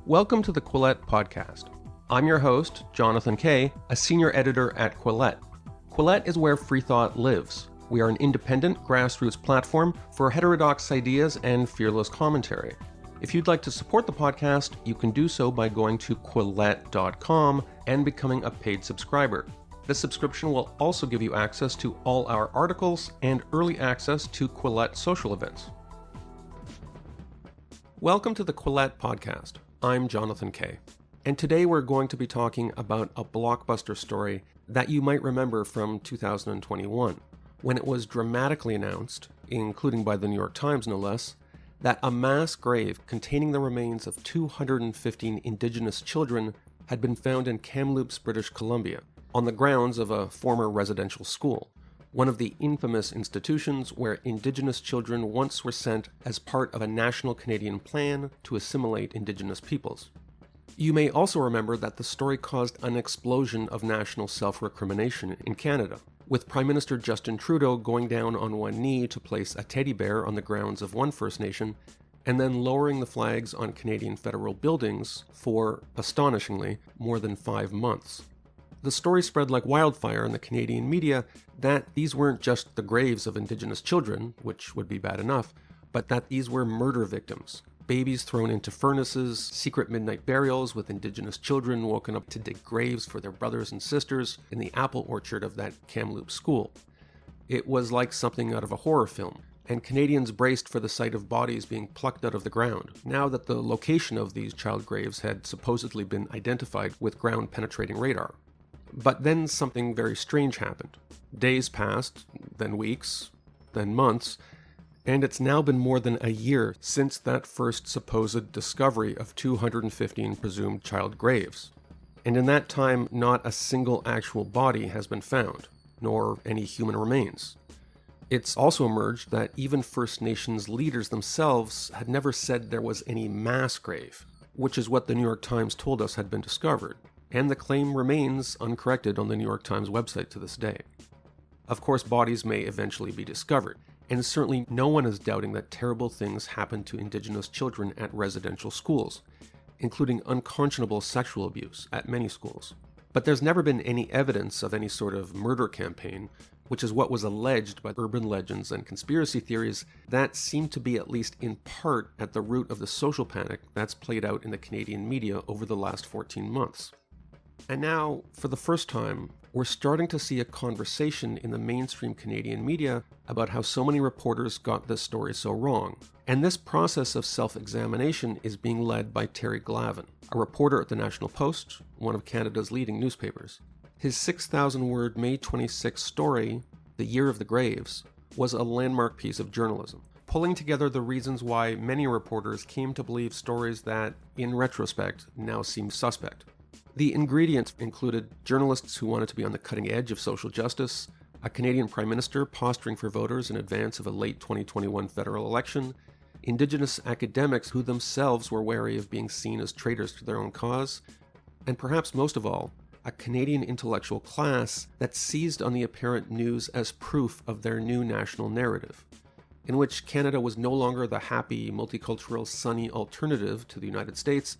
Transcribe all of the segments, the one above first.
Welcome to the Quillette podcast. I'm your host, Jonathan Kay, a senior editor at Quillette. Quillette is where free thought lives. We are an independent, grassroots platform for heterodox ideas and fearless commentary. If you'd like to support the podcast, you can do so by going to quillette.com and becoming a paid subscriber. This subscription will also give you access to all our articles and early access to Quillette social events. Welcome to the Quillette podcast. I'm Jonathan Kay, and today we're going to be talking about a blockbuster story that you might remember from 2021, when it was dramatically announced, including by the New York Times no less, that a mass grave containing the remains of 215 Indigenous children had been found in Kamloops, British Columbia, on the grounds of a former residential school, one of the infamous institutions where Indigenous children once were sent as part of a national Canadian plan to assimilate Indigenous peoples. You may also remember that the story caused an explosion of national self-recrimination in Canada, with Prime Minister Justin Trudeau going down on one knee to place a teddy bear on the grounds of one First Nation, and then lowering the flags on Canadian federal buildings for, astonishingly, more than 5 months. The story spread like wildfire in the Canadian media that these weren't just the graves of Indigenous children, which would be bad enough, but that these were murder victims, babies thrown into furnaces, secret midnight burials with Indigenous children woken up to dig graves for their brothers and sisters in the apple orchard of that Kamloops school. It was like something out of a horror film, and Canadians braced for the sight of bodies being plucked out of the ground, now that the location of these child graves had supposedly been identified with ground-penetrating radar. But then something very strange happened. Days passed, then weeks, then months, and it's now been more than a year since that first supposed discovery of 215 presumed child graves. And in that time, not a single actual body has been found, nor any human remains. It's also emerged that even First Nations leaders themselves had never said there was any mass grave, which is what the New York Times told us had been discovered. And the claim remains uncorrected on the New York Times website to this day. Of course, bodies may eventually be discovered, and certainly no one is doubting that terrible things happen to Indigenous children at residential schools, including unconscionable sexual abuse at many schools. But there's never been any evidence of any sort of murder campaign, which is what was alleged by urban legends and conspiracy theories that seem to be at least in part at the root of the social panic that's played out in the Canadian media over the last 14 months. And now, for the first time, we're starting to see a conversation in the mainstream Canadian media about how so many reporters got this story so wrong. And this process of self-examination is being led by Terry Glavin, a reporter at the National Post, one of Canada's leading newspapers. His 6,000-word May 26 story, The Year of the Graves, was a landmark piece of journalism, pulling together the reasons why many reporters came to believe stories that, in retrospect, now seem suspect. The ingredients included journalists who wanted to be on the cutting edge of social justice, a Canadian Prime Minister posturing for voters in advance of a late 2021 federal election, Indigenous academics who themselves were wary of being seen as traitors to their own cause, and perhaps most of all, a Canadian intellectual class that seized on the apparent news as proof of their new national narrative, in which Canada was no longer the happy, multicultural, sunny alternative to the United States,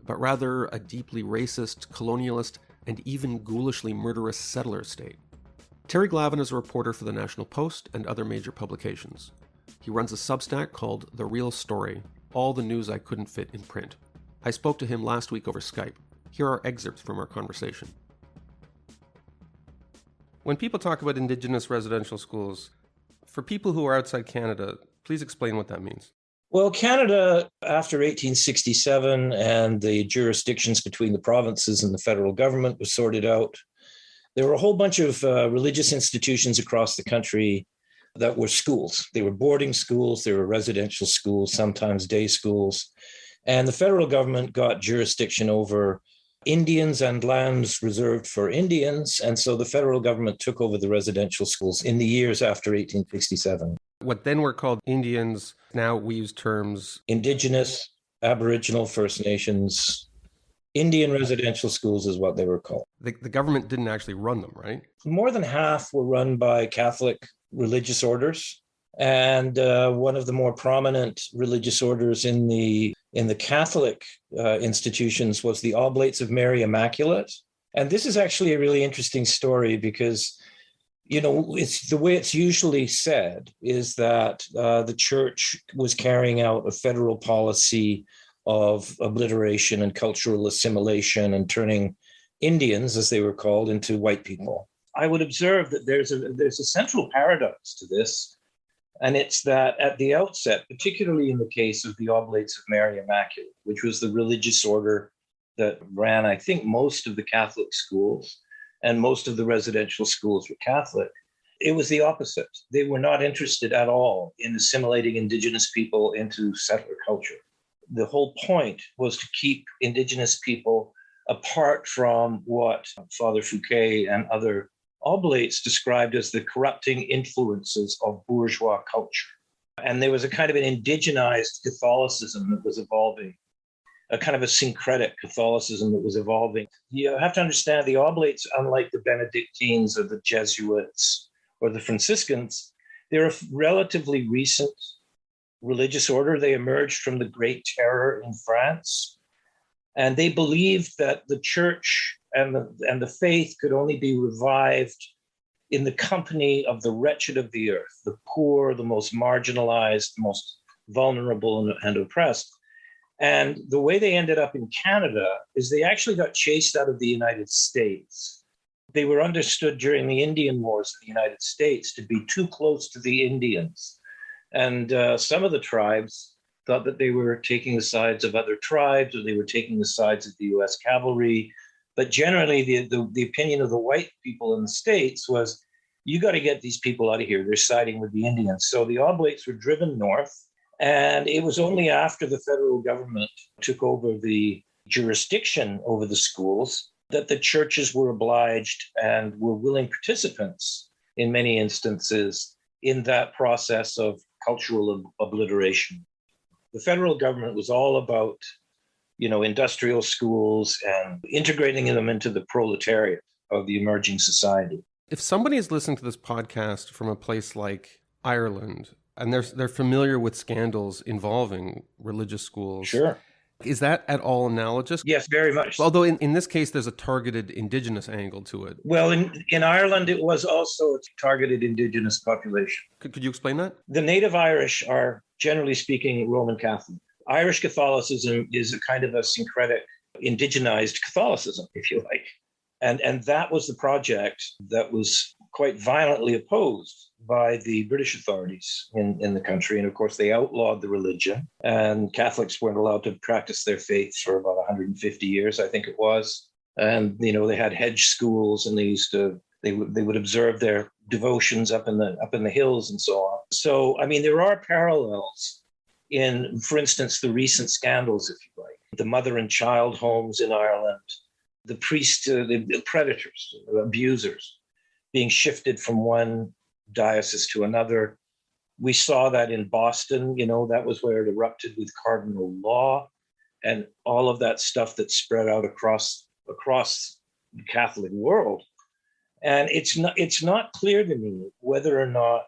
but rather a deeply racist, colonialist, and even ghoulishly murderous settler state. Terry Glavin is a reporter for the National Post and other major publications. He runs a Substack called The Real Story, all the news I couldn't fit in print. I spoke to him last week over Skype. Here are excerpts from our conversation. When people talk about Indigenous residential schools, for people who are outside Canada, please explain what that means. Well, Canada, after 1867 and the jurisdictions between the provinces and the federal government was sorted out, there were a whole bunch of religious institutions across the country that were schools. They were boarding schools, they were residential schools, sometimes day schools. And the federal government got jurisdiction over Indians and lands reserved for Indians. And so the federal government took over the residential schools in the years after 1867. What then were called Indians, now we use terms Indigenous, Aboriginal, First Nations, Indian residential schools is what they were called. The government didn't actually run them, right? More than half were run by Catholic religious orders. And one of the more prominent religious orders in the In the Catholic institutions was the Oblates of Mary Immaculate. And this is actually a really interesting story because, it's the way it's usually said is that the church was carrying out a federal policy of obliteration and cultural assimilation and turning Indians, as they were called, into white people. I would observe that there's a central paradox to this. And it's that at the outset, particularly in the case of the Oblates of Mary Immaculate, which was the religious order that ran, I think, most of the Catholic schools, and most of the residential schools were Catholic, it was the opposite. They were not interested at all in assimilating Indigenous people into settler culture. The whole point was to keep Indigenous people apart from what Father Fouquet and other Oblates described as the corrupting influences of bourgeois culture. And there was a kind of an indigenized Catholicism that was evolving, a kind of a syncretic Catholicism that was evolving. You have to understand the Oblates, unlike the Benedictines or the Jesuits or the Franciscans, they're a relatively recent religious order. They emerged from the Great Terror in France. And they believed that the church and the faith could only be revived in the company of the wretched of the earth, the poor, the most marginalized, the most vulnerable and oppressed. And the way they ended up in Canada is they actually got chased out of the United States. They were understood during the Indian Wars in the United States to be too close to the Indians. And some of the tribes thought that they were taking the sides of other tribes, or they were taking the sides of the US cavalry. But generally, the opinion of the white people in the States was, you got to get these people out of here. They're siding with the Indians. So the Oblates were driven north. And it was only after the federal government took over the jurisdiction over the schools that the churches were obliged and were willing participants in many instances in that process of cultural obliteration. The federal government was all about, industrial schools and integrating them into the proletariat of the emerging society. If somebody is listening to this podcast from a place like Ireland, and they're familiar with scandals involving religious schools. Sure. Is that at all analogous? Yes, very much. Although in this case, there's a targeted Indigenous angle to it. Well, in Ireland, it was also a targeted Indigenous population. Could you explain that? The native Irish are, generally speaking, Roman Catholic. Irish Catholicism is a kind of a syncretic, indigenized Catholicism, if you like. And that was the project that was quite violently opposed by the British authorities in the country. And of course, they outlawed the religion, and Catholics weren't allowed to practice their faith for about 150 years, I think it was. And, they had hedge schools, and they would observe their devotions up in the hills and so on. So, there are parallels in, for instance, the recent scandals, if you like, the mother and child homes in Ireland, the priests, the predators, abusers being shifted from one diocese to another. We saw that in Boston, that was where it erupted with cardinal law and all of that stuff that spread out across the Catholic world. And it's not clear to me whether or not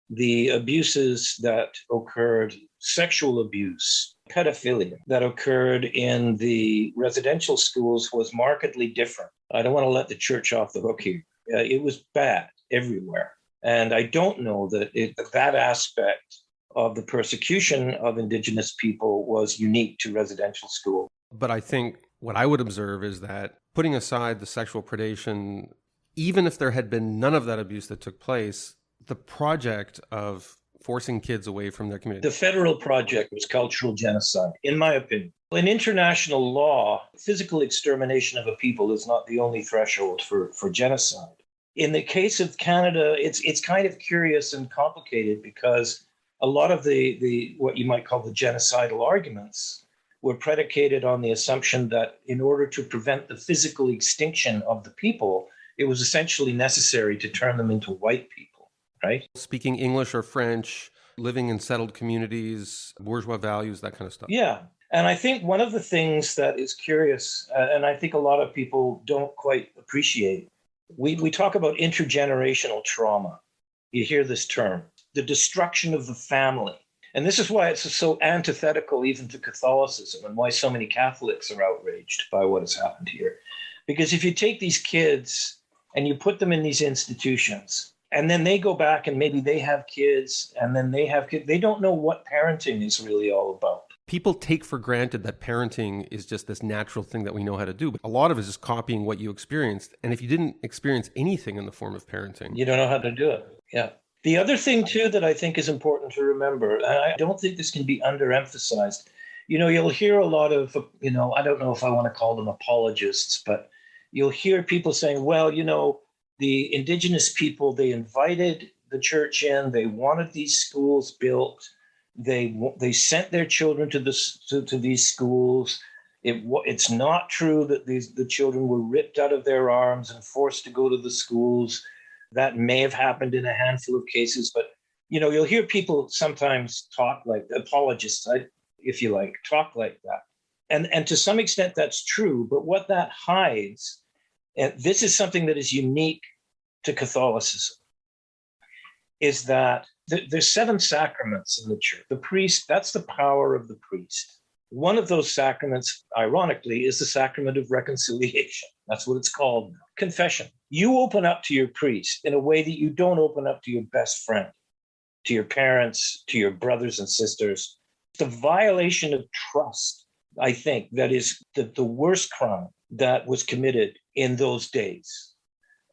the abuses that occurred, sexual abuse, pedophilia that occurred in the residential schools was markedly different. I don't want to let the church off the hook here. It was bad everywhere. And I don't know that that aspect of the persecution of Indigenous people was unique to residential school. But I think what I would observe is that putting aside the sexual predation, even if there had been none of that abuse that took place, the project of forcing kids away from their community. The federal project was cultural genocide, in my opinion. In international law, physical extermination of a people is not the only threshold for genocide. In the case of Canada, it's kind of curious and complicated because a lot of the what you might call the genocidal arguments were predicated on the assumption that in order to prevent the physical extinction of the people, it was essentially necessary to turn them into white people, right? Speaking English or French, living in settled communities, bourgeois values, that kind of stuff. Yeah. And I think one of the things that is curious, and I think a lot of people don't quite appreciate, we talk about intergenerational trauma. You hear this term, the destruction of the family. And this is why it's so antithetical even to Catholicism, and why so many Catholics are outraged by what has happened here. Because if you take these kids and you put them in these institutions, and then they go back and maybe they have kids, and then they have kids, they don't know what parenting is really all about. People take for granted that parenting is just this natural thing that we know how to do. But a lot of it is just copying what you experienced. And if you didn't experience anything in the form of parenting, you don't know how to do it. Yeah. The other thing, too, that I think is important to remember, and I don't think this can be underemphasized, you'll hear a lot of, I don't know if I want to call them apologists, but you'll hear people saying, well, the Indigenous people, they invited the church in, they wanted these schools built, they sent their children to these schools. It's not true that the children were ripped out of their arms and forced to go to the schools. That may have happened in a handful of cases, but you'll hear people sometimes talk like apologists, if you like, talk like that. And to some extent that's true, but what that hides, and this is something that is unique to Catholicism, is that there's 7 sacraments in the church. The priest, that's the power of the priest. One of those sacraments, ironically, is the sacrament of reconciliation. That's what it's called now. Confession. You open up to your priest in a way that you don't open up to your best friend, to your parents, to your brothers and sisters. The violation of trust, I think, that is the worst crime that was committed in those days.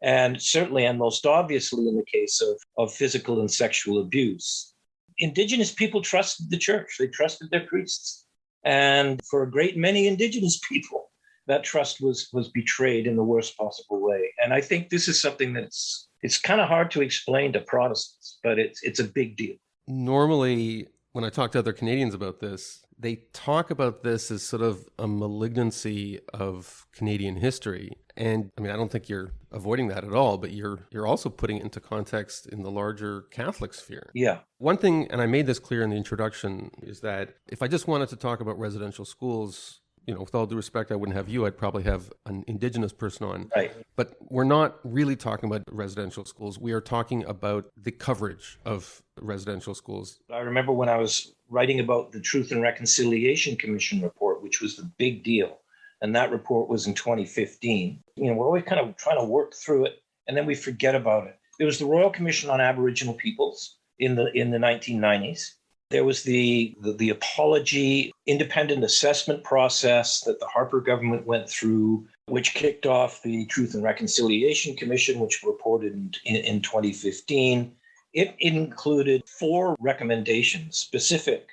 And certainly, and most obviously in the case of physical and sexual abuse. Indigenous people trusted the church. They trusted their priests. And for a great many Indigenous people, that trust was betrayed in the worst possible way. And I think this is something it's kind of hard to explain to Protestants, but it's a big deal. Normally, when I talk to other Canadians about this, they talk about this as sort of a malignancy of Canadian history. And I mean, I don't think you're avoiding that at all, but you're also putting it into context in the larger Catholic sphere. Yeah. One thing, and I made this clear in the introduction, is that if I just wanted to talk about residential schools, with all due respect, I wouldn't have you. I'd probably have an Indigenous person on. Right. But we're not really talking about residential schools. We are talking about the coverage of residential schools. I remember when I was writing about the Truth and Reconciliation Commission report, which was the big deal. And that report was in 2015. We're always kind of trying to work through it, and then we forget about it. There was the Royal Commission on Aboriginal Peoples in the 1990s. There was the apology independent assessment process that the Harper government went through, which kicked off the Truth and Reconciliation Commission, which reported in 2015. It included 4 recommendations specific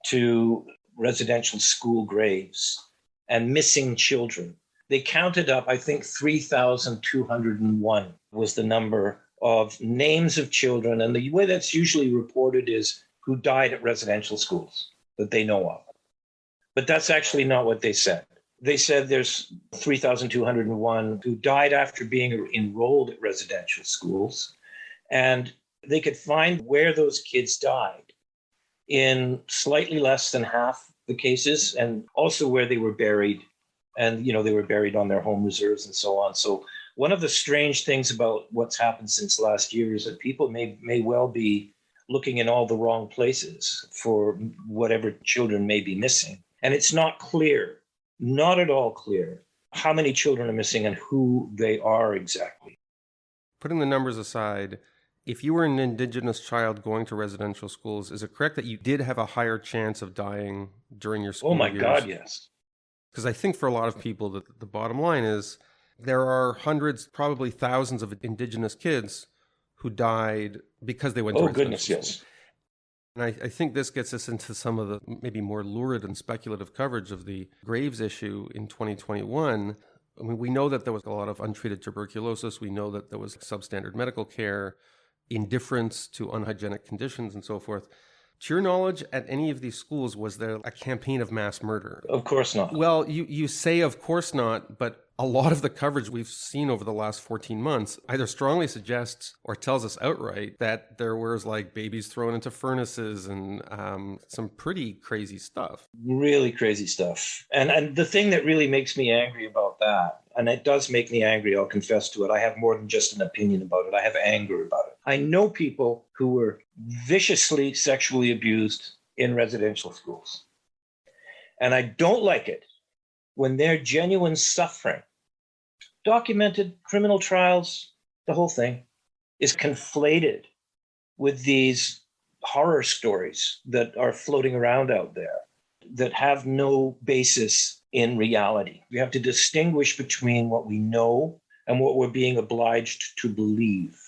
to residential school graves and missing children. They counted up, I think, 3,201 was the number of names of children. And the way that's usually reported is who died at residential schools that they know of. But that's actually not what they said. They said there's 3,201 who died after being enrolled at residential schools. And they could find where those kids died in slightly less than half the cases, and also where they were buried. And, they were buried on their home reserves and so on. So one of the strange things about what's happened since last year is that people may well be looking in all the wrong places for whatever children may be missing. And it's not clear, not at all clear, how many children are missing and who they are exactly. Putting the numbers aside, if you were an Indigenous child going to residential schools, is it correct that you did have a higher chance of dying during your school years? Oh my God, yes. Because I think for a lot of people, the bottom line is there are hundreds, probably thousands of Indigenous kids who died because they went to residential school. Yes. And I think this gets us into some of the maybe more lurid and speculative coverage of the Graves issue in 2021. I mean, we know that there was a lot of untreated tuberculosis. We know that there was substandard medical care, indifference to unhygienic conditions, and so forth. To your knowledge, at any of these schools, was there a campaign of mass murder? Of course not. Well, you say of course not, but a lot of the coverage we've seen over the last 14 months either strongly suggests or tells us outright that there was like babies thrown into furnaces and some pretty crazy stuff. Really crazy stuff. And the thing that really makes me angry about that, and it does make me angry, I'll confess to it, I have more than just an opinion about it. I have anger about it. I know people who were viciously sexually abused in residential schools. And I don't like it when their genuine suffering, documented criminal trials, the whole thing, is conflated with these horror stories that are floating around out there that have no basis in reality. We have to distinguish between what we know and what we're being obliged to believe.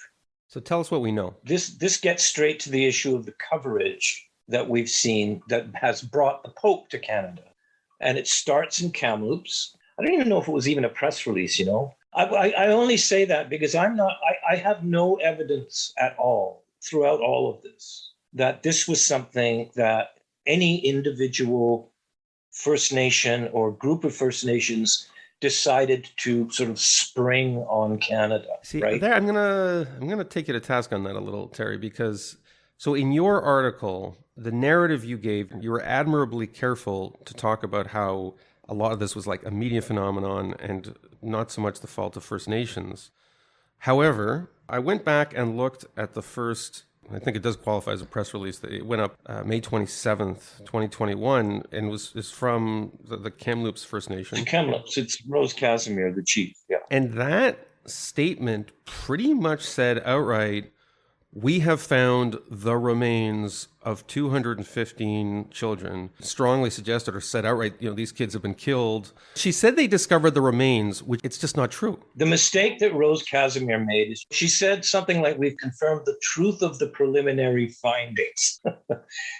So tell us what we know. This gets straight to the issue of the coverage that we've seen that has brought the Pope to Canada. And it starts in Kamloops. I don't even know if it was even a press release, you know. I only say that because I have no evidence at all throughout all of this that this was something that any individual First Nation or group of First Nations decided to sort of spring on Canada. See, right? there, I'm gonna take you to task on that a little, Terry, because so in your article, the narrative you gave, you were admirably careful to talk about how a lot of this was like a media phenomenon and not so much the fault of First Nations. However, I went back and looked at the first, I think it does qualify as a press release, that it went up May 27th, 2021, and is from the Kamloops First Nation. The Kamloops, it's Rose Casimir, the chief. Yeah. And that statement pretty much said outright, we have found the remains of 215 children. Strongly suggested or said outright, these kids have been killed. She said they discovered the remains, which it's just not true. The mistake that Rose Casimir made is she said something like, we've confirmed the truth of the preliminary findings.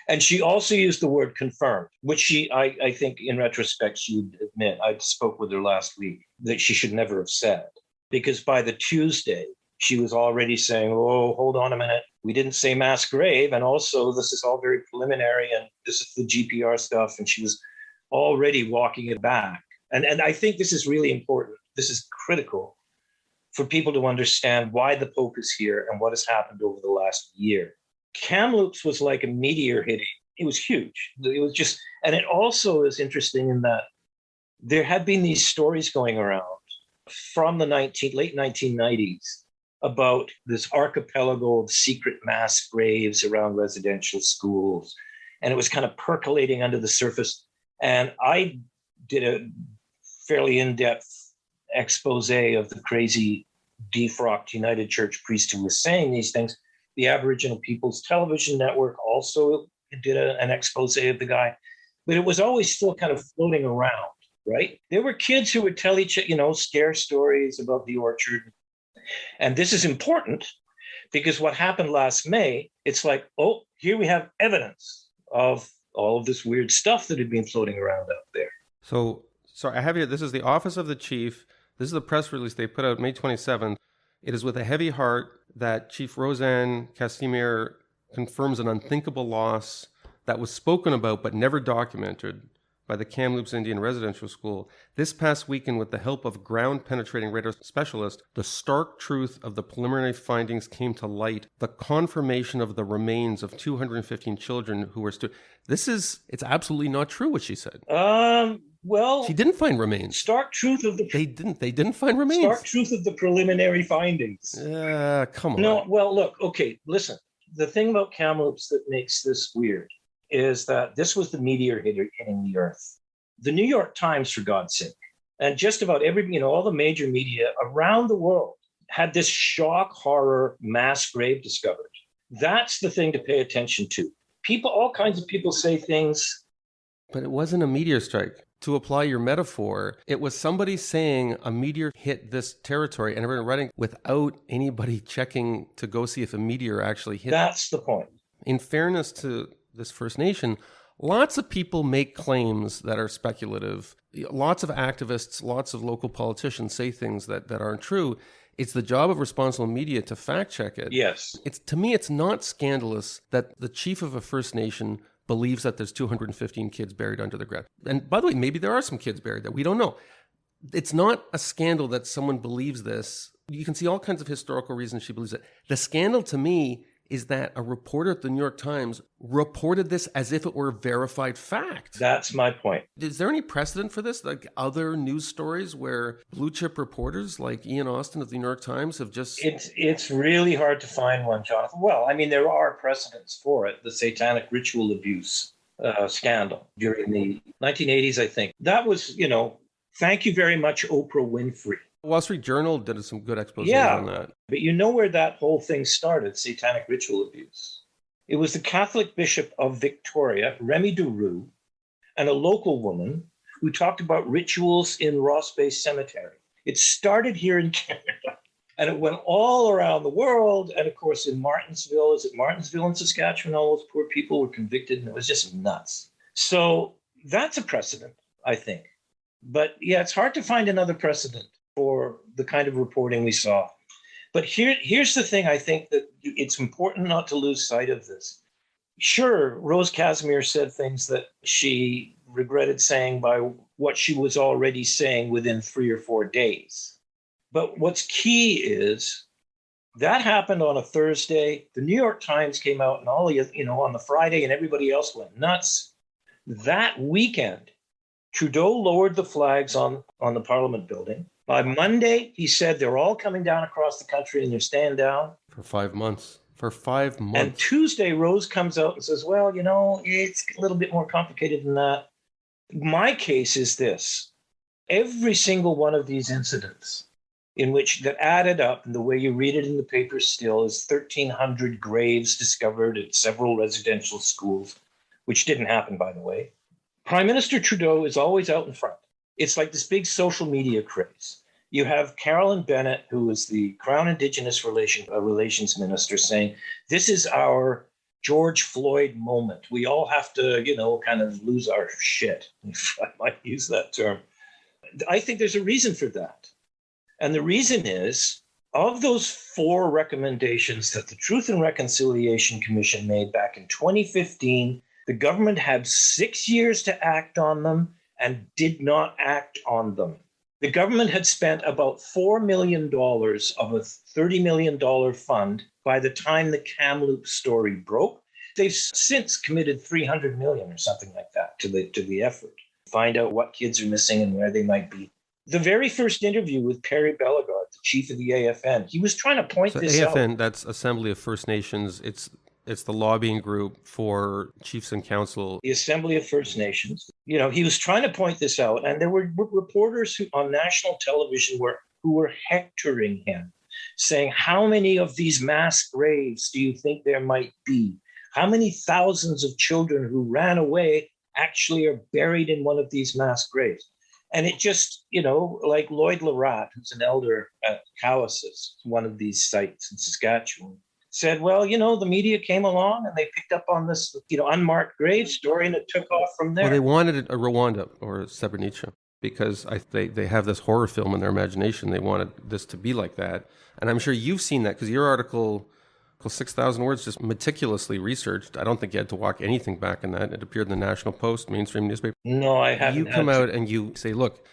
And she also used the word confirmed, which I think in retrospect, she would admit, I spoke with her last week, that she should never have said. Because by the Tuesday, she was already saying, oh, hold on a minute. We didn't say mass grave. And also, this is all very preliminary. And this is the GPR stuff. And she was already walking it back. And I think this is really important. This is critical for people to understand why the Pope is here and what has happened over the last year. Kamloops was like a meteor hitting. It was huge. It was just, and it also is interesting in that there had been these stories going around from the late 1990s about this archipelago of secret mass graves around residential schools. And it was kind of percolating under the surface. And I did a fairly in-depth expose of the crazy defrocked United Church priest who was saying these things. The Aboriginal People's Television Network also did an expose of the guy. But it was always still kind of floating around, right? There were kids who would tell each other, scare stories about the orchard. And this is important because what happened last May, it's like, oh, here we have evidence of all of this weird stuff that had been floating around out there. So, sorry, I have here, this is the Office of the Chief. This is the press release they put out May 27th. It is with a heavy heart that Chief Roseanne Casimir confirms an unthinkable loss that was spoken about but never documented by the Kamloops Indian Residential School. This past weekend, with the help of ground-penetrating radar specialists, the stark truth of the preliminary findings came to light. The confirmation of the remains of 215 children who were it's absolutely not true what she said. Well, she didn't find remains. Stark truth of the they didn't find remains. Stark truth of the preliminary findings. Come on. No, well, look, okay, listen. The thing about Kamloops that makes this weird is that this was the meteor hitting the earth. The New York Times, for God's sake, and just about all the major media around the world had this shock horror mass grave discovered. That's the thing to pay attention to. All kinds of people say things. But it wasn't a meteor strike. To apply your metaphor, it was somebody saying a meteor hit this territory and everyone writing without anybody checking to go see if a meteor actually hit. That's the point. In fairness to this First Nation, lots of people make claims that are speculative. Lots of activists, lots of local politicians say things that aren't true. It's the job of responsible media to fact check it. Yes. To me, it's not scandalous that the chief of a First Nation believes that there's 215 kids buried under the ground. And by the way, maybe there are some kids buried that we don't know. It's not a scandal that someone believes this. You can see all kinds of historical reasons she believes it. The scandal to me is that a reporter at the New York Times reported this as if it were a verified fact. That's my point. Is there any precedent for this? Like other news stories where blue chip reporters like Ian Austin of the New York Times have just... It's really hard to find one, Jonathan. Well, I mean, there are precedents for it. The satanic ritual abuse scandal during the 1980s, I think. That was, thank you very much, Oprah Winfrey. Wall Street Journal did some good exposés on that. But you know where that whole thing started, satanic ritual abuse. It was the Catholic Bishop of Victoria, Remy Duroux, and a local woman who talked about rituals in Ross Bay Cemetery. It started here in Canada, and it went all around the world. And of course, in Martinsville, is it Martinsville in Saskatchewan? All those poor people were convicted, and it was just nuts. So that's a precedent, I think. But yeah, it's hard to find another precedent for the kind of reporting we saw. But here's the thing. I think that it's important not to lose sight of this. Sure, Rose Casimir said things that she regretted saying by what she was already saying within 3 or 4 days. But what's key is that happened on a Thursday. The New York Times came out and on the Friday, and everybody else went nuts. That weekend, Trudeau lowered the flags on the Parliament building. By Monday, he said they're all coming down across the country and they're staying down. For 5 months. For 5 months. And Tuesday, Rose comes out and says, well, it's a little bit more complicated than that. My case is this. Every single one of these incidents that added up, and the way you read it in the papers still, is 1,300 graves discovered at several residential schools, which didn't happen, by the way. Prime Minister Trudeau is always out in front. It's like this big social media craze. You have Carolyn Bennett, who is the Crown Indigenous Relations Minister, saying, this is our George Floyd moment. We all have to, kind of lose our shit, if I might use that term. I think there's a reason for that. And the reason is, of those 4 recommendations that the Truth and Reconciliation Commission made back in 2015, the government had 6 years to act on them and did not act on them. The government had spent about $4 million of a $30 million fund by the time the Kamloops story broke. They've since committed $300 million or something like that to the effort. Find out what kids are missing and where they might be. The very first interview with Perry Bellegarde, the chief of the AFN, he was trying to point this out. AFN, that's Assembly of First Nations. It's the lobbying group for chiefs and council. The Assembly of First Nations. He was trying to point this out, and there were reporters on national television who were hectoring him, saying, how many of these mass graves do you think there might be? How many thousands of children who ran away actually are buried in one of these mass graves? And it just, like Lloyd Laratte, who's an elder at Cowessess, one of these sites in Saskatchewan, said, well, the media came along and they picked up on this, unmarked grave story, and it took off from there. Well, they wanted a Rwanda or a Srebrenica because they have this horror film in their imagination. They wanted this to be like that. And I'm sure you've seen that because your article, 6,000 words, just meticulously researched. I don't think you had to walk anything back in that. It appeared in the National Post, mainstream newspaper. No, I haven't. You come out and you say, look,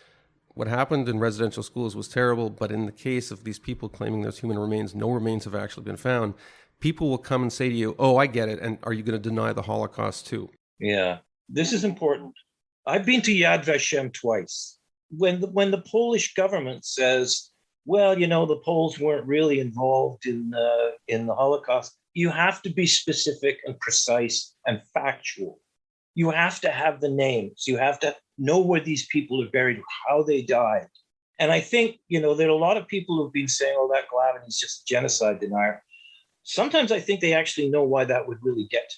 what happened in residential schools was terrible, but in the case of these people claiming there's human remains, no remains have actually been found. People will come and say to you, oh, I get it, and are you going to deny the Holocaust too? Yeah, this is important. I've been to Yad Vashem twice. When the Polish government says, well, the Poles weren't really involved in the Holocaust, you have to be specific and precise and factual. You have to have the names. You have to know where these people are buried, how they died. And I think, there are a lot of people who've been saying, oh, that Glavin is just a genocide denier. Sometimes I think they actually know why that would really get to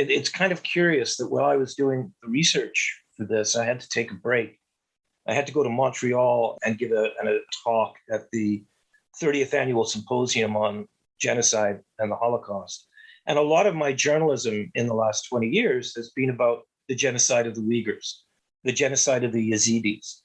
me. It's kind of curious that while I was doing the research for this, I had to take a break. I had to go to Montreal and give a talk at the 30th Annual Symposium on Genocide and the Holocaust. And a lot of my journalism in the last 20 years has been about the genocide of the Uyghurs, the genocide of the Yazidis,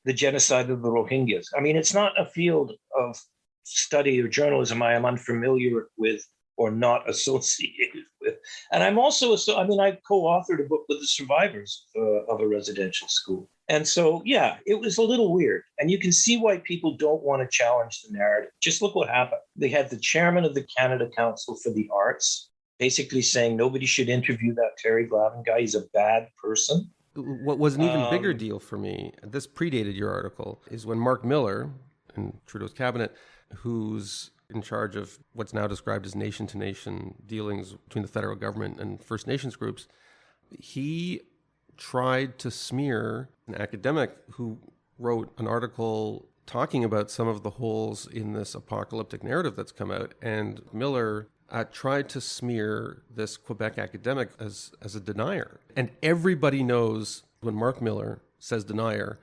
the genocide of the Rohingyas. I mean, it's not a field of study or journalism I am unfamiliar with or not associated with. And I'm also, I co-authored a book with the survivors of a residential school. And so, yeah, it was a little weird. And you can see why people don't want to challenge the narrative. Just look what happened. They had the chairman of the Canada Council for the Arts basically saying nobody should interview that Terry Glavin guy. He's a bad person. What was an even bigger deal for me, this predated your article, is when Mark Miller in Trudeau's cabinet, who's in charge of what's now described as nation-to-nation dealings between the federal government and First Nations groups, He tried to smear an academic who wrote an article talking about some of the holes in this apocalyptic narrative that's come out. And Miller tried to smear this Quebec academic as a denier. And everybody knows when Mark Miller says denier,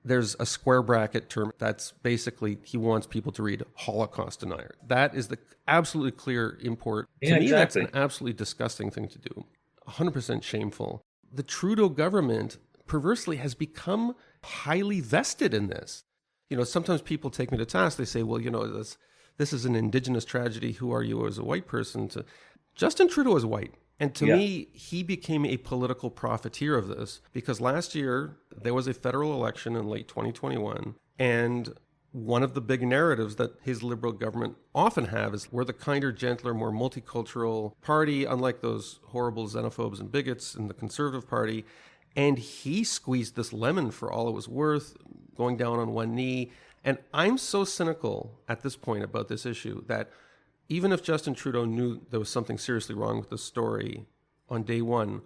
there's a square bracket term that's basically he wants people to read Holocaust denier. That is the absolutely clear import. Yeah, to me, exactly. That's an absolutely disgusting thing to do. 100% shameful. The Trudeau government perversely has become highly vested in this. Sometimes people take me to task. They say, well, this is an Indigenous tragedy. Who are you as a white person? Justin Trudeau is white. And to me, he became a political profiteer of this because last year there was a federal election in late 2021. And one of the big narratives that his Liberal government often have is we're the kinder, gentler, more multicultural party, unlike those horrible xenophobes and bigots in the Conservative Party. And he squeezed this lemon for all it was worth, going down on one knee. And I'm so cynical at this point about this issue that even if Justin Trudeau knew there was something seriously wrong with the story on day one,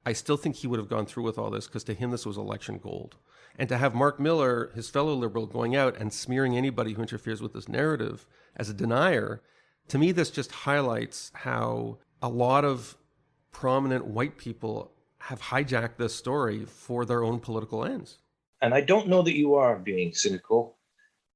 I still think he would have gone through with all this because to him this was election gold. And to have Mark Miller, his fellow Liberal, going out and smearing anybody who interferes with this narrative as a denier, to me this just highlights how a lot of prominent white people have hijacked this story for their own political ends. And I don't know that you are being cynical.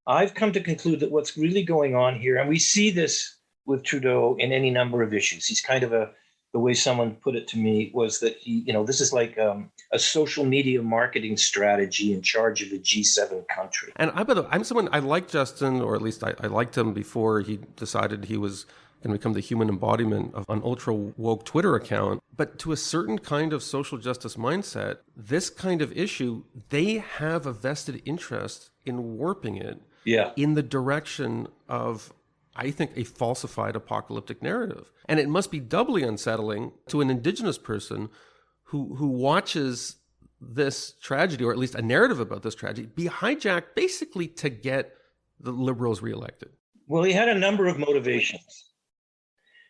I've come to conclude that what's really going on here, and we see this with Trudeau in any number of issues. He's kind of the way someone put it to me was that this is like a social media marketing strategy in charge of a G7 country. And I like Justin, or at least I liked him before he decided he was going to become the human embodiment of an ultra woke Twitter account. But to a certain kind of social justice mindset, this kind of issue, they have a vested interest in warping it in the direction of, I think, a falsified apocalyptic narrative. And it must be doubly unsettling to an Indigenous person who watches this tragedy, or at least a narrative about this tragedy, be hijacked basically to get the Liberals reelected. Well, he had a number of motivations.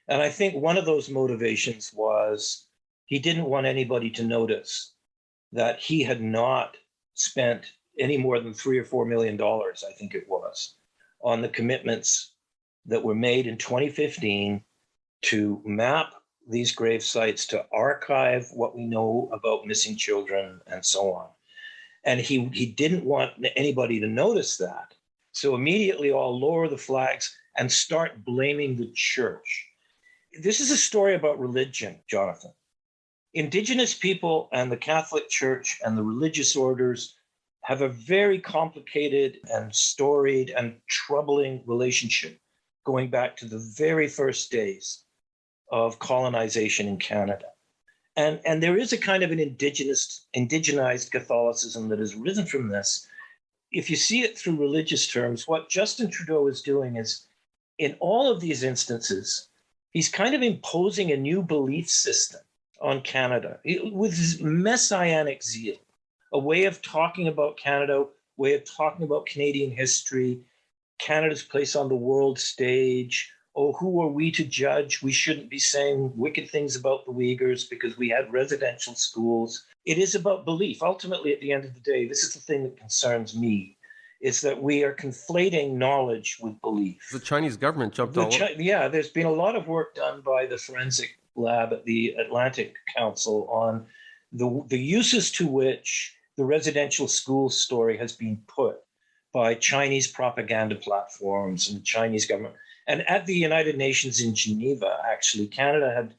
And I think one of those motivations was he didn't want anybody to notice that he had not spent any more than $3 or $4 million, I think it was, on the commitments that were made in 2015 to map these grave sites, to archive what we know about missing children and so on. And he didn't want anybody to notice that. So immediately I'll lower the flags and start blaming the church. This is a story about religion, Jonathan. Indigenous people and the Catholic Church and the religious orders have a very complicated and storied and troubling relationship going back to the very first days of colonization in Canada. And there is a kind of an indigenized Catholicism that has risen from this. If you see it through religious terms, what Justin Trudeau is doing is, in all of these instances, he's kind of imposing a new belief system on Canada with his messianic zeal, a way of talking about Canada, way of talking about Canadian history, Canada's place on the world stage. Oh, who are we to judge? We shouldn't be saying wicked things about the Uyghurs because we had residential schools. It is about belief. Ultimately, at the end of the day, this is the thing that concerns me, is that we are conflating knowledge with belief. The Chinese government jumped all over. Yeah, there's been a lot of work done by the forensic lab at the Atlantic Council on the uses to which the residential school story has been put by Chinese propaganda platforms and the Chinese government. And at the United Nations in Geneva, actually, Canada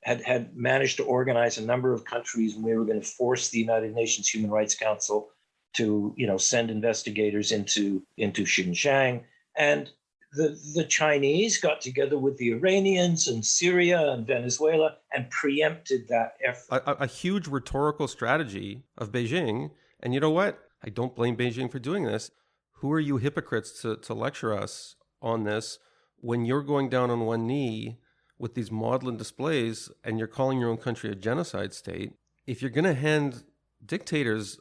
had managed to organize a number of countries, and we were going to force the United Nations Human Rights Council to, send investigators into Xinjiang. And the Chinese got together with the Iranians and Syria and Venezuela and preempted that effort. A huge rhetorical strategy of Beijing. And you know what? I don't blame Beijing for doing this. Who are you hypocrites to lecture us on this when you're going down on one knee with these maudlin displays and you're calling your own country a genocide state? If you're going to hand dictators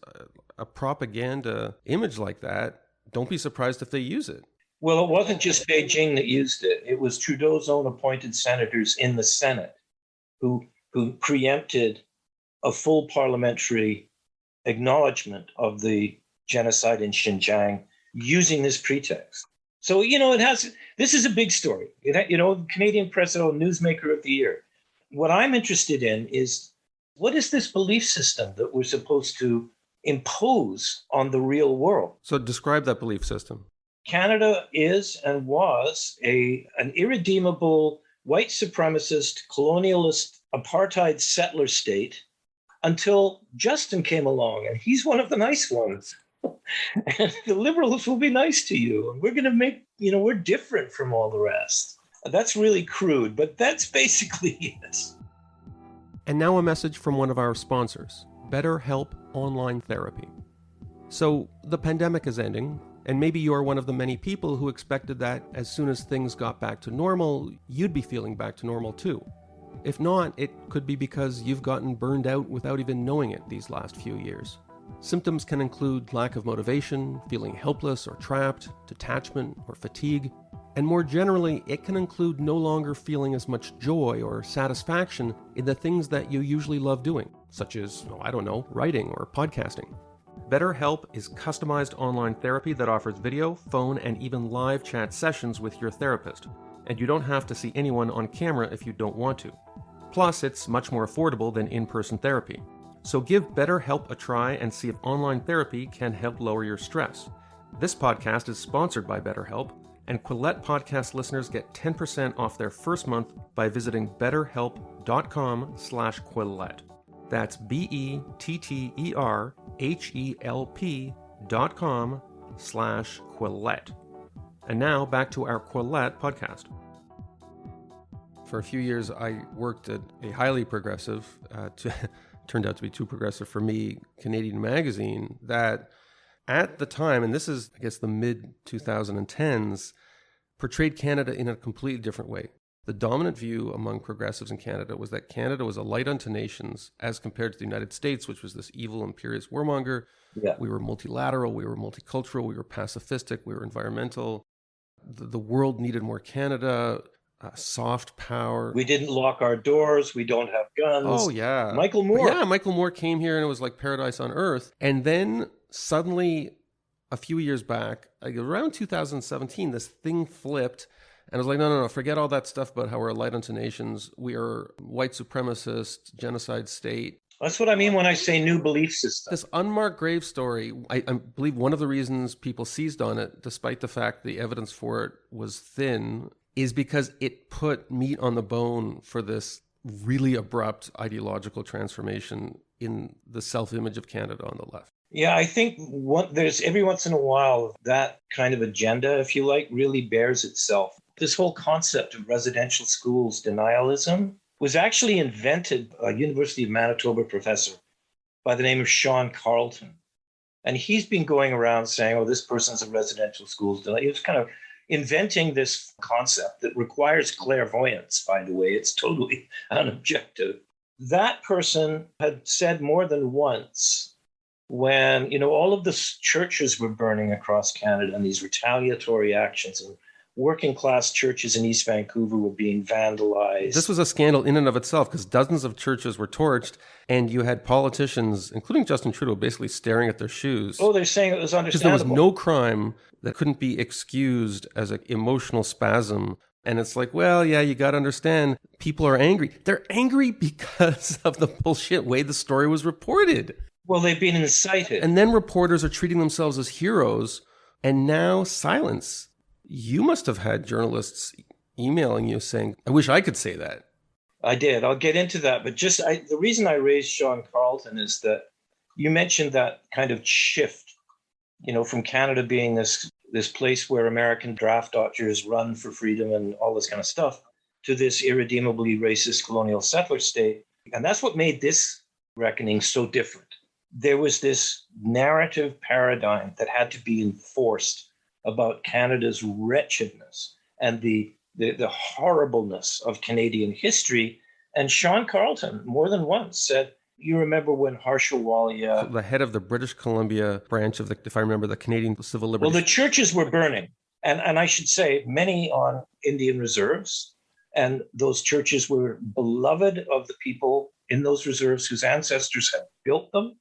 a propaganda image like that, don't be surprised if they use it. Well, it wasn't just Beijing that used it. It was Trudeau's own appointed senators in the Senate who preempted a full parliamentary acknowledgement of the genocide in Xinjiang using this pretext. So, this is a big story. Canadian President Newsmaker of the Year. What I'm interested in is, what is this belief system that we're supposed to impose on the real world? So describe that belief system. Canada is and was an irredeemable white supremacist, colonialist, apartheid settler state until Justin came along, and he's one of the nice ones. And the liberals will be nice to you. And we're going to make, we're different from all the rest. That's really crude, but that's basically it. And now a message from one of our sponsors, BetterHelp Online Therapy. So the pandemic is ending, and maybe you're one of the many people who expected that as soon as things got back to normal, you'd be feeling back to normal too. If not, it could be because you've gotten burned out without even knowing it these last few years. Symptoms can include lack of motivation, feeling helpless or trapped, detachment or fatigue, and more generally, it can include no longer feeling as much joy or satisfaction in the things that you usually love doing, such as, writing or podcasting. BetterHelp is customized online therapy that offers video, phone, and even live chat sessions with your therapist, and you don't have to see anyone on camera if you don't want to. Plus, it's much more affordable than in-person therapy. So give BetterHelp a try and see if online therapy can help lower your stress. This podcast is sponsored by BetterHelp, and Quillette podcast listeners get 10% off their first month by visiting betterhelp.com/Quillette. That's BetterHelp.com/Quillette. And now back to our Quillette podcast. For a few years, I worked at a highly progressive, turned out to be too progressive for me, Canadian magazine that at the time, and this is, I guess, the mid-2010s, portrayed Canada in a completely different way. The dominant view among progressives in Canada was that Canada was a light unto nations as compared to the United States, which was this evil imperious warmonger. Yeah. We were multilateral, we were multicultural, we were pacifistic, we were environmental. The world needed more Canada, soft power. We didn't lock our doors. We don't have guns. Oh, yeah. Michael Moore. Yeah, Michael Moore came here and it was like paradise on earth. And then suddenly, a few years back, like around 2017, this thing flipped. And I was like, no, forget all that stuff about how we're a light unto nations. We are white supremacist, genocide state. That's what I mean when I say new belief system. This unmarked grave story, I believe one of the reasons people seized on it, despite the fact the evidence for it was thin, is because it put meat on the bone for this really abrupt ideological transformation in the self-image of Canada on the left. Yeah, I think there's every once in a while that kind of agenda, if you like, really bears itself. This whole concept of residential schools denialism was actually invented by a University of Manitoba professor by the name of Sean Carlton. And he's been going around saying, oh, this person's a residential schools denialist. He was kind of inventing this concept that requires clairvoyance, by the way. It's totally unobjective. That person had said more than once when, all of the churches were burning across Canada and these retaliatory actions, and working class churches in East Vancouver were being vandalized. This was a scandal in and of itself because dozens of churches were torched and you had politicians, including Justin Trudeau, basically staring at their shoes. Oh, they're saying it was understandable. Because there was no crime that couldn't be excused as an emotional spasm. And it's like, well, yeah, you got to understand, people are angry. They're angry because of the bullshit way the story was reported. Well, they've been incited. And then reporters are treating themselves as heroes, and now silence. You must have had journalists emailing you saying, I wish I could say that. I did. I'll get into that. But the reason I raised Sean Carlton is that you mentioned that kind of shift, from Canada being this place where American draft dodgers run for freedom and all this kind of stuff, to this irredeemably racist colonial settler state. And that's what made this reckoning so different. There was this narrative paradigm that had to be enforced about Canada's wretchedness and the horribleness of Canadian history. And Sean Carlton, more than once, said, you remember when Harshal Walia... The head of the British Columbia branch of the Canadian Civil Liberties... Well, the churches were burning. And I should say, many on Indian reserves. And those churches were beloved of the people in those reserves whose ancestors had built them.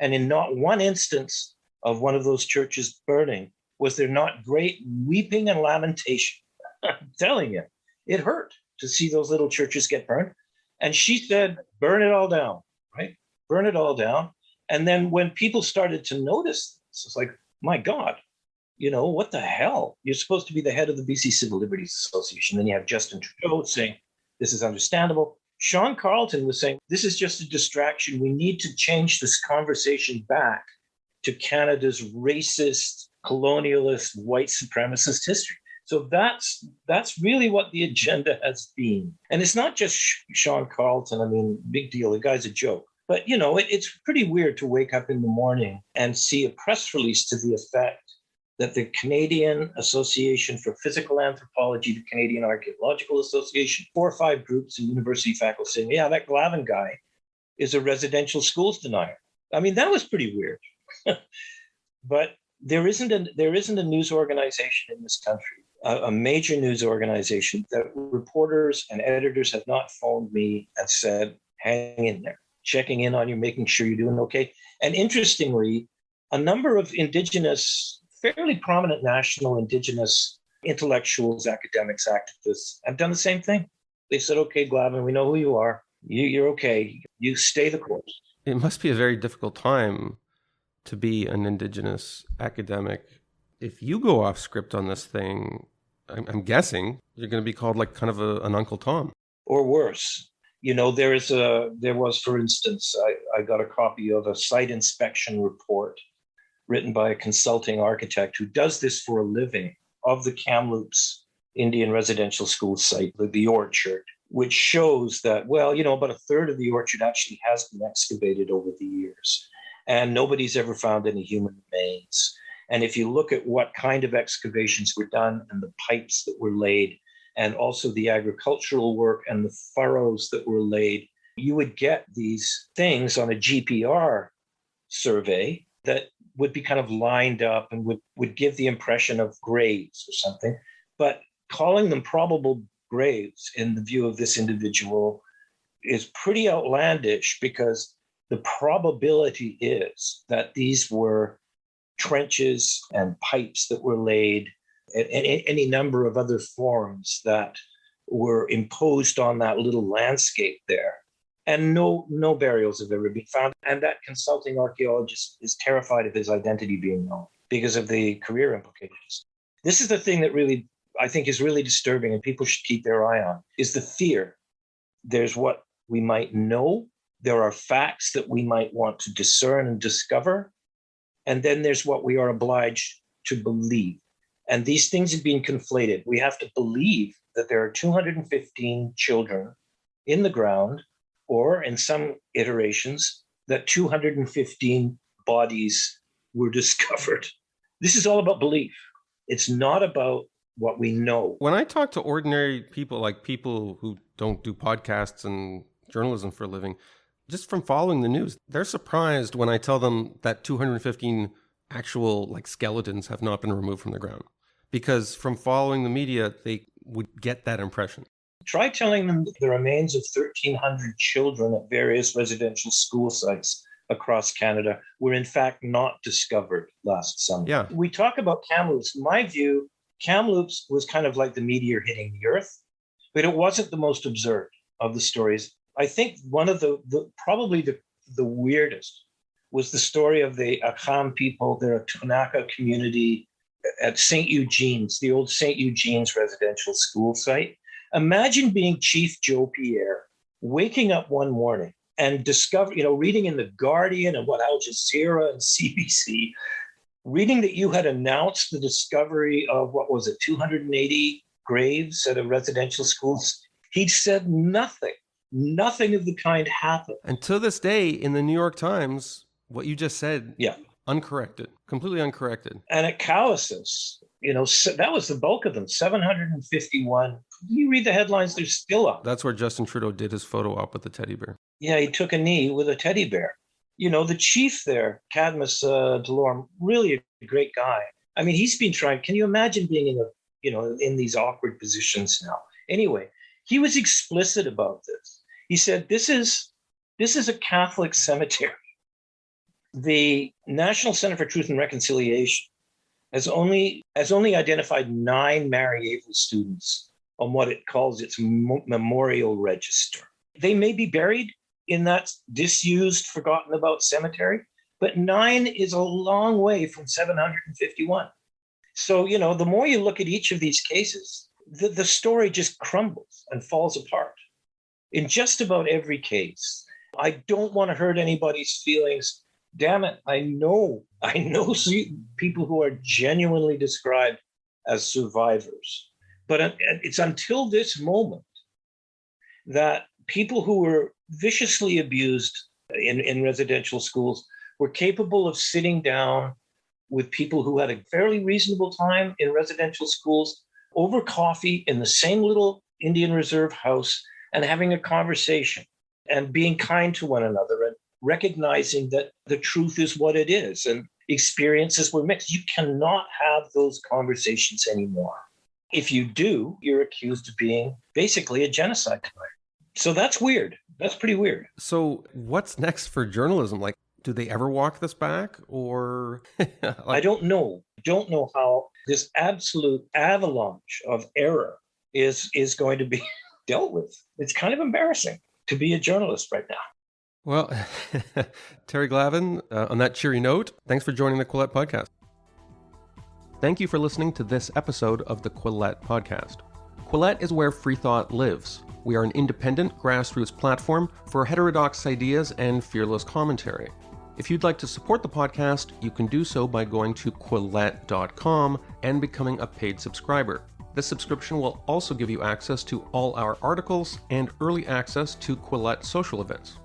And in not one instance of one of those churches burning was there not great weeping and lamentation. I'm telling you, it hurt to see those little churches get burned. And she said, burn it all down, right? Burn it all down. And then when people started to notice this, it's like, my God, what the hell? You're supposed to be the head of the BC Civil Liberties Association. Then you have Justin Trudeau saying, this is understandable. Sean Carlton was saying, this is just a distraction. We need to change this conversation back to Canada's racist, colonialist, white supremacist history. So that's really what the agenda has been. And it's not just Sean Carlton. I mean, big deal. The guy's a joke. But, it's pretty weird to wake up in the morning and see a press release to the effect that the Canadian Association for Physical Anthropology, the Canadian Archaeological Association, 4 or 5 groups and university faculty saying, yeah, that Glavin guy is a residential schools denier. I mean, that was pretty weird. But there isn't a news organization in this country, a major news organization, that reporters and editors have not phoned me and said, hang in there, checking in on you, making sure you're doing okay. And interestingly, a number of Indigenous, fairly prominent national Indigenous intellectuals, academics, activists have done the same thing. They said, okay, Glavin, we know who you are. You're okay. You stay the course. It must be a very difficult time to be an Indigenous academic. If you go off script on this thing, I'm guessing you're going to be called like kind of an Uncle Tom. Or worse. There was, for instance, I got a copy of a site inspection report written by a consulting architect who does this for a living of the Kamloops Indian residential school site, the orchard, which shows that, about a third of the orchard actually has been excavated over the years. And nobody's ever found any human remains. And if you look at what kind of excavations were done and the pipes that were laid, and also the agricultural work and the furrows that were laid, you would get these things on a GPR survey that would be kind of lined up and would give the impression of graves or something. But calling them probable graves in the view of this individual is pretty outlandish, because the probability is that these were trenches and pipes that were laid, and any number of other forms that were imposed on that little landscape there. And no burials have ever been found. And that consulting archaeologist is terrified of his identity being known because of the career implications. This is the thing that really, I think, is really disturbing and people should keep their eye on, is the fear. There's what we might know. There are facts that we might want to discern and discover. And then there's what we are obliged to believe. And these things have been conflated. We have to believe that there are 215 children in the ground, or in some iterations, that 215 bodies were discovered. This is all about belief. It's not about what we know. When I talk to ordinary people, like people who don't do podcasts and journalism for a living, just from following the news, they're surprised when I tell them that 215 actual skeletons have not been removed from the ground. Because from following the media, they would get that impression. Try telling them that the remains of 1,300 children at various residential school sites across Canada were in fact not discovered last summer. Yeah. We talk about Kamloops. In my view, Kamloops was kind of like the meteor hitting the earth, but it wasn't the most absurd of the stories. I think one of probably the weirdest was the story of the Akham people, their Tonaka community at St. Eugene's, the old St. Eugene's residential school site. Imagine being Chief Joe Pierre, waking up one morning and reading in The Guardian and Al Jazeera and CBC, reading that you had announced the discovery of, 280 graves at a residential school. He'd said nothing of the kind happened. And to this day, in the New York Times, what you just said, uncorrected, completely uncorrected. And at Cowessess, that was the bulk of them, 751. You read the headlines, they're still up. That's where Justin Trudeau did his photo op with the teddy bear. Yeah, he took a knee with a teddy bear. The chief there, Cadmus Delorme, really a great guy. I mean, he's been trying. Can you imagine being in these awkward positions now? Anyway, he was explicit about this. He said, this is This is a Catholic cemetery. The National Center for Truth and Reconciliation has only identified 9 Marieval students on what it calls its memorial register. They may be buried in that disused, forgotten about cemetery, but 9 is a long way from 751. So, the more you look at each of these cases, the story just crumbles and falls apart. In just about every case, I don't want to hurt anybody's feelings. Damn it, I know people who are genuinely described as survivors. But it's until this moment that people who were viciously abused in residential schools were capable of sitting down with people who had a fairly reasonable time in residential schools over coffee in the same little Indian Reserve house and having a conversation and being kind to one another and recognizing that the truth is what it is and experiences were mixed. You cannot have those conversations anymore. If you do, you're accused of being basically a genocide player. So that's weird. That's pretty weird. So what's next for journalism? Like, do they ever walk this back or? I don't know. Don't know how this absolute avalanche of error is going to be dealt with. It's kind of embarrassing to be a journalist right now. Well, Terry Glavin, on that cheery note, thanks for joining the Quillette podcast. Thank you for listening to this episode of the Quillette podcast. Quillette is where free thought lives. We are an independent grassroots platform for heterodox ideas and fearless commentary. If you'd like to support the podcast, you can do so by going to Quillette.com and becoming a paid subscriber. This subscription will also give you access to all our articles and early access to Quillette social events.